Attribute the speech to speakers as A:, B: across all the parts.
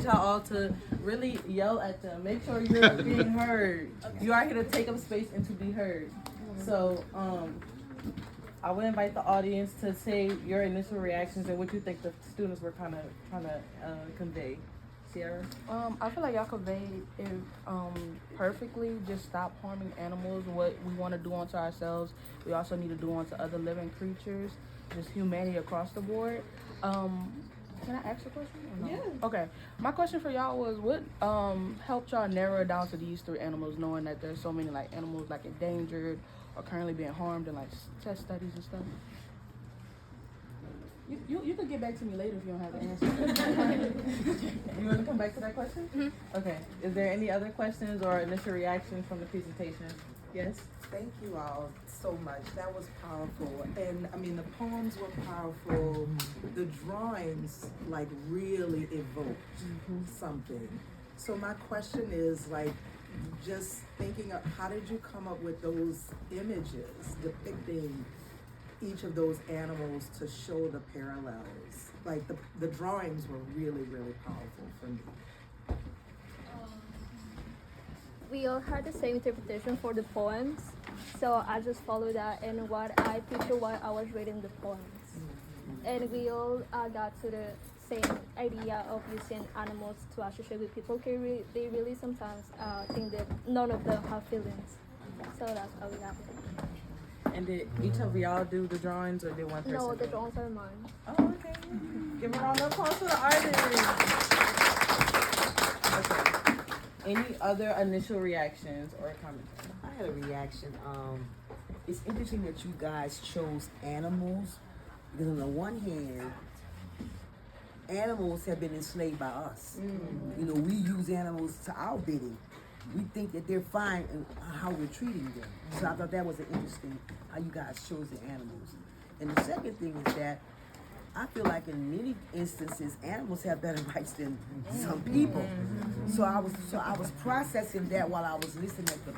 A: y'all all to really yell at them. Make sure you're being heard. Okay. You are here to take up space and to be heard. So, I would invite the audience to say your initial reactions and what you think the students were kind of trying to convey. Sierra?
B: I feel like y'all conveyed it perfectly. Just stop harming animals. What we want to do unto ourselves, we also need to do unto other living creatures. Just humanity across the board. Can I ask a question? Or no?
A: Yeah.
B: Okay. My question for y'all was, what helped y'all narrow it down to these 3 animals, knowing that there's so many like animals like endangered or currently being harmed in like test studies and stuff? You could get back to me later if you don't have the answer.
A: You want to come back to that question?
C: Mm-hmm.
A: Okay. Is there any other questions or initial reactions from the presentation? Yes?
D: Thank you all so much. That was powerful. And I mean, the poems were powerful. The drawings like really evoked something. So my question is like, just thinking of how did you come up with those images depicting each of those animals to show the parallels? Like the drawings were really, really powerful for me.
C: We all had the same interpretation for the poems, so I just followed that and what I pictured while I was reading the poems. And we all got to the same idea of using animals to associate with people. They really sometimes think that none of them have feelings. So that's how we got it.
A: And did each of y'all do the drawings or did one person?
C: No, the drawings are mine.
A: Oh, okay. Give a round of applause for the artist. Okay. Any other initial reactions or comments?
E: I had a reaction. It's interesting that you guys chose animals because on the one hand, animals have been enslaved by us. You know, we use animals to our bidding. We think that they're fine in how we're treating them. So I thought that was interesting how you guys chose the animals. And the second thing is that I feel like in many instances, animals have better rights than some people. So I was processing that while I was listening at them.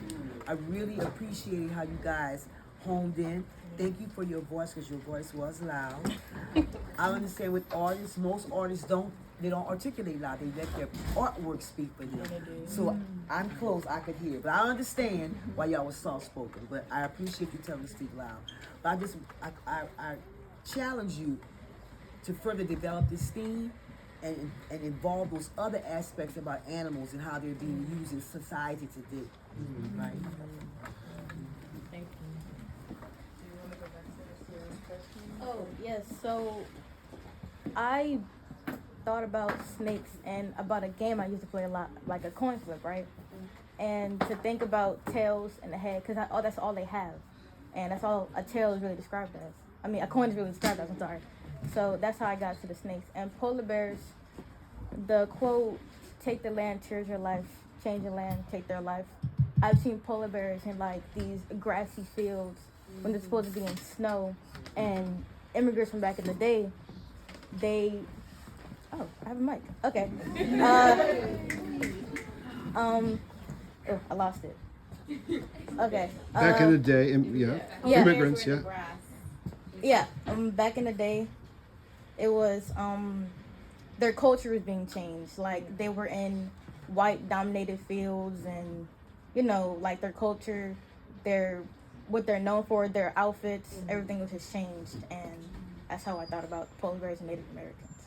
E: I really appreciate how you guys honed in. Thank you for your voice, because your voice was loud. I understand with artists, most artists don't articulate loud. They let their artwork speak for them. So I'm close, I could hear. But I understand why y'all was soft spoken. But I appreciate you telling me to speak loud. But I challenge you to further develop this theme and involve those other aspects about animals and how they're being used in society today. Right?
A: Thank you. Do you want to go back to this question?
F: Oh, yes. So I thought about snakes and about a game I used to play a lot, like a coin flip, right? And to think about tails and the head, because that's all they have. And that's all a tail is really described as. I mean, a coin is really described as, I'm sorry. So that's how I got to the snakes. And polar bears, the quote, take the land, choose your life, change the land, take their life. I've seen polar bears in like these grassy fields when they're supposed to be in snow. And immigrants from back in the day, oh, I have a mic. Okay. I lost it. Okay.
G: Back in the day,
F: yeah.
G: Immigrants, yeah.
F: Yeah, back in the day, it was, their culture was being changed. Like, they were in white-dominated fields and, you know, like, their culture, what they're known for, their outfits, everything was just changed. And that's how I thought about polar bears and Native Americans.